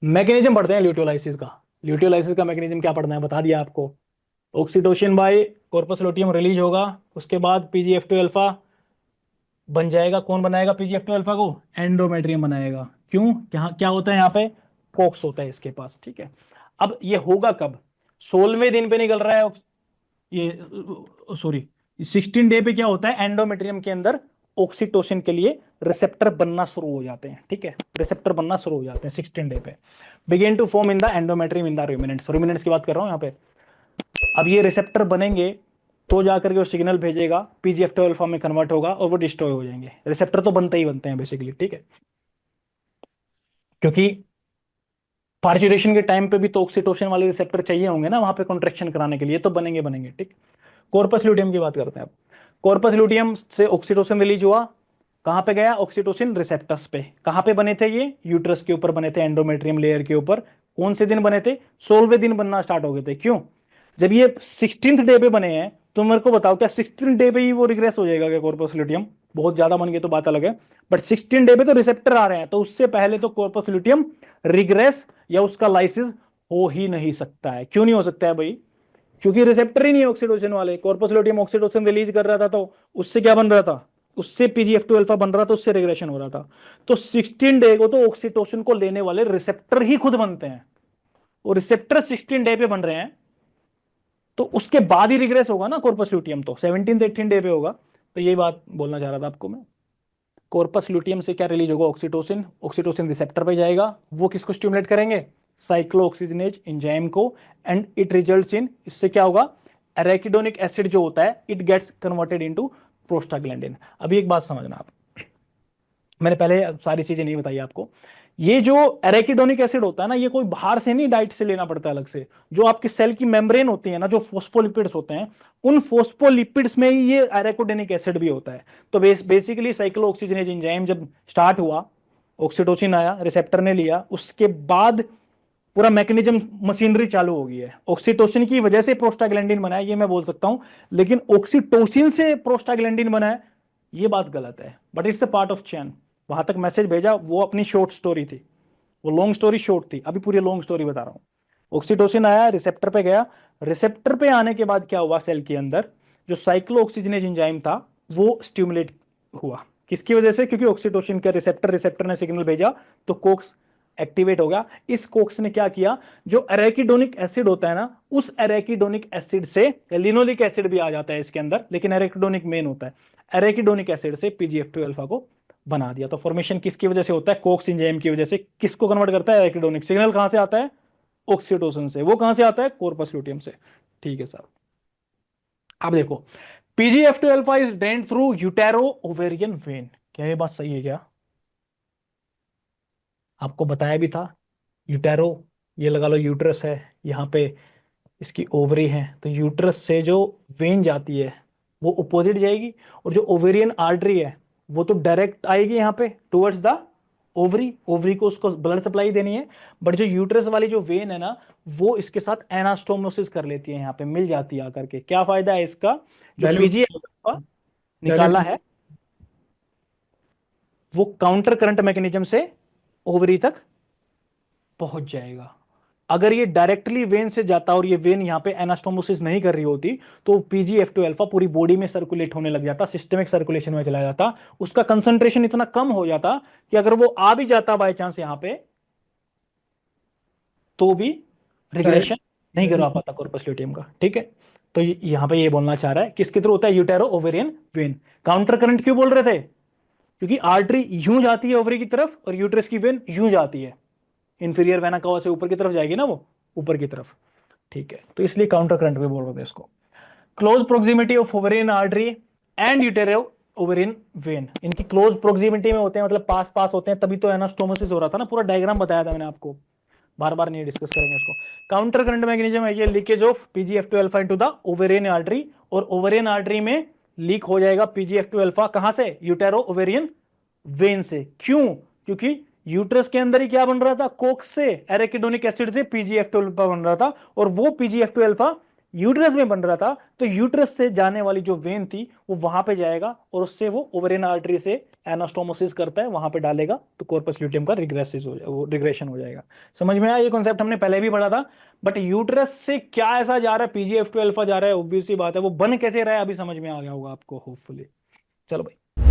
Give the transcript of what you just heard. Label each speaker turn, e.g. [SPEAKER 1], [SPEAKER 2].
[SPEAKER 1] Mechanism पढ़ते हैं ल्यूटियोलाइसिस का। ल्यूटियोलाइसिस का मैकेनिज्म क्या पढ़ना है बता दिया आपको। Oxytocin by corpus luteum release होगा, उसके बाद पीजीएफ2 अल्फा बन जाएगा। कौन बनाएगा पीजीएफ2 अल्फा को? एंडोमेट्रियम बनाएगा। क्यों? क्या क्या होता है यहाँ पे? कोक्स होता है इसके पास, ठीक है। अब ये होगा कब? 16वें दिन पे निकल रहा है ये, सॉरी, 16 डे पे क्या होता है, एंडोमेट्रियम के अंदर ऑक्सीटोसिन के लिए रिसेप्टर बनना शुरू हो जाते हैं, ठीक है। रिसेप्टर बनना शुरू हो जाते हैं 16 डे पे। Begin to form in the endometrium in the ruminants. Ruminants की बात कर रहा हूं यहाँ पे। अब ये रिसेप्टर बनेंगे तो जाकर के वो सिग्नल भेजेगा, पीजीएफ2 अल्फा में कन्वर्ट होगा और वो डिस्ट्रॉय हो जाएंगे। रिसेप्टर तो बनते ही बनते हैं बेसिकली, ठीक है। क्योंकि पार्चुरेशन के टाइम पे भी तो ऑक्सीटोसिन वाले रिसेप्टर चाहिए होंगे ना वहां पे कॉन्ट्रेक्शन कराने के लिए, तो बनेंगे बनेंगे, ठीक। कॉर्पस ल्यूटियम की बात करते हैं अब। कॉर्पस ल्यूटियम से ऑक्सीटोसिन रिलीज हुआ, कहां पे गया? ऑक्सीटोसिन रिसेप्टर्स पे। कहां पे बने थे ये? यूट्रस के ऊपर बने थे, एंडोमेट्रियम लेयर के ऊपर। कौन से दिन बने थे? 16वें दिन बनना स्टार्ट हो गए थे। क्यों? जब ये 16th डे पे बने हैं तो मेरे को बताओ, क्या 16 डे पे ही वो रिग्रेस हो जाएगा क्या कॉर्पस ल्यूटियम? बहुत ज्यादा बन गए तो बात अलग है, बट 16 डे पे तो रिसेप्टर आ रहे हैं, तो उससे पहले तो कॉर्पस ल्यूटियम रिग्रेस या उसका लाइसिस हो ही नहीं सकता है। क्यों नहीं हो सकता है भाई? क्योंकि रिसेप्टर ही नहीं है ऑक्सीटोसिन वाले। कॉर्पस लुटियम ऑक्सीटोसिन रिलीज कर रहा था तो उससे क्या बन रहा था? उससे पीजीएफ2 अल्फा बन रहा था, उससे रिग्रेशन हो रहा था। तो 16 डे को तो ऑक्सीटोसिन को लेने वाले रिसेप्टर ही खुद बनते हैं, और रिसेप्टर 16 डे पे बन रहे हैं, तो उसके बाद ही रिग्रेस होगा ना कॉर्पस लुटियम, तो 17 18 डे पे होगा। तो यही बात बोलना चाह रहा था आपको मैं। कॉर्पस लुटियम से क्या रिलीज होगा? ऑक्सीटोसिन। ऑक्सीटोसिन रिसेप्टर पे जाएगा, वो किसको स्टिमुलेट करेंगे? साइक्लोऑक्सीजनेज एंजाइम को। एंड इट रिजल्ट्स इन, इससे क्या होगा? एराकिडोनिक एसिड जो होता है it gets converted into prostaglandin. अभी एक बात समझना आप, मैंने पहले सारी चीजें नहीं बताई आपको। ये जो एराकिडोनिक एसिड होता है ना, ये कोई बाहर से नहीं, डाइट से लेना पड़ता है अलग से। जो आपकी सेल की मेम्ब्रेन होती है ना, जो फोस्फोलिपिड्स होते हैं, उन फोस्फोलिपिड्स में ही ये एराकिडोनिक एसिड भी होता है। तो बेसिकली साइक्लोऑक्सीजनेज एंजाइम जब स्टार्ट हुआ, ऑक्सीटोसिन आया, रिसेप्टर ने लिया, उसके बाद पूरा मैकेनिज्म, मशीनरी चालू हो गई है। ऑक्सीटोसिन की वजह से प्रोस्टाग्लैंडिन बना है ये मैं बोल सकता हूं, लेकिन ऑक्सीटोसिन से प्रोस्टाग्लैंडिन बना है ये बात गलत है। But it's a part of chain. वहां तक मैसेज भेजा, वो अपनी शॉर्ट स्टोरी थी, वो लॉन्ग स्टोरी शॉर्ट थी, अभी पूरी लॉन्ग स्टोरी बता रहा हूं। ऑक्सीटोसिन आया, रिसेप्टर पे गया। रिसेप्टर पे आने के बाद क्या हुआ? सेल के अंदर जो साइक्लो ऑक्सीजनेज एंजाइम था वो स्टिमुलेट हुआ। किसकी वजह से? क्योंकि ऑक्सीटोसिन का रिसेप्टर रिसेप्टर ने सिग्नल भेजा, तो कोक्स एक्टिवेट हो गया। इस कोक्स ने क्या किया? जो एराकिडोनिक एसिड होता है ना, उस एराकिडोनिक एसिड से, लिनोलिक एसिड भी आ जाता है इसके अंदर, लेकिन एराकिडोनिक मेन होता है, एराकिडोनिक एसिड से पीजीएफ2 अल्फा को बना दिया। तो फॉर्मेशन किसकी वजह से होता है? कोक्स एंजाइम की वजह से। किसको कन्वर्ट करता है? एराकिडोनिक। सिग्नल कहां से आता है? ऑक्सीटोसिन से। वो कहां से आता है? कॉर्पस लुटियम से। ठीक है सर। अब देखो, PGF two alpha is drained through utero ovarian vein. क्या ये बात सही है क्या? आपको बताया भी था, यूटेरो, ये लगा लो यूट्रस है, यहाँ पे इसकी ओवरी है, तो यूट्रस से जो वेन जाती है वो अपोजिट जाएगी, और जो ओवेरियन आर्टरी है वो तो डायरेक्ट आएगी यहाँ पे टुवर्ड्स द ओवरी। ओवरी को उसको ब्लड सप्लाई देनी है, बट जो यूट्रस वाली जो वेन है ना, वो इसके साथ एनास्टोमोसिस कर लेती है, यहाँ पे मिल जाती है आकर के। क्या फायदा है इसका? जो
[SPEAKER 2] डायल्यूट
[SPEAKER 1] पीजीएफ
[SPEAKER 2] डायल्यूट
[SPEAKER 1] निकाला है वो काउंटर करंट मैकेनिज्म से ओवरी तक पहुंच जाएगा। अगर ये डायरेक्टली वेन से जाता और ये वेन यहाँ पे एनास्टोमोसिस नहीं कर रही होती, तो पीजीएफ2 अल्फा पूरी बॉडी में सर्कुलेट होने लग जाता, सिस्टमिक सर्कुलेशन में चला जाता, उसका कंसंट्रेशन इतना कम हो जाता कि अगर वो आ भी जाता बाय चांस यहाँ पे, तो भी रिग्रेशन नहीं करवा
[SPEAKER 2] रेसिस्ट।
[SPEAKER 1] पाता कॉर्पस ल्यूटियम का, ठीक है। तो यहाँ पे ये बोलना चाह रहा है किसके थ्रू होता है? यूटेरो ओवेरियन वेन। काउंटर करंट क्यों बोल रहे थे? क्योंकि आर्टरी यूं जाती है ओवरी की तरफ और यूट्रस की वेन यूं जाती है, इंफीरियर वेना कवा से ऊपर की तरफ जाएगी ना वो, ऊपर की तरफ, ठीक है। तो इसलिए काउंटर करंट भी बोल रहे थे इसको। Close proximity of ovarian artery and utero ovarian vein, इनकी क्लोज प्रोक्सिमिटी में होते हैं, मतलब पास पास होते हैं, तभी तो एनास्टोमोसिस हो रहा था ना। पूरा डायग्राम बताया था मैंने आपको, बार बार नहीं डिस्कस करेंगे इसको। काउंटर करंट मैकेनिज्म है ये, leakage of PGF two alpha into the ovarian artery, और ओवेरियन आर्टरी में लीक हो जाएगा पीजीएफ2 अल्फा कहां से? यूटेरो ओवेरियन वेन से। क्यों? क्योंकि यूट्रस के अंदर ही क्या बन रहा था? कोक से, एराकिडोनिक एसिड से पीजीएफ2 अल्फा बन रहा था, और वो पीजीएफ2 अल्फा यूट्रस में बन रहा था, तो यूट्रस से जाने वाली जो वेन थी वो वहां पे जाएगा और उससे वो ओवेरियन आर्टरी से एनास्टोमोसिस करता है, वहां पे डालेगा, तो कॉर्पस ल्यूटियम का रिग्रेसिस हो वो रिग्रेशन हो जाएगा। समझ में आया? ये कॉन्सेप्ट हमने पहले भी पढ़ा था। बट यूट्रस से क्या ऐसा जा रहा है, पीजीएफ टू अल्फा जा रहा है, ऑब्वियस सी बात है। वो बन कैसे रहा है अभी समझ में आ गया होगा आपको होपफुली। चलो भाई।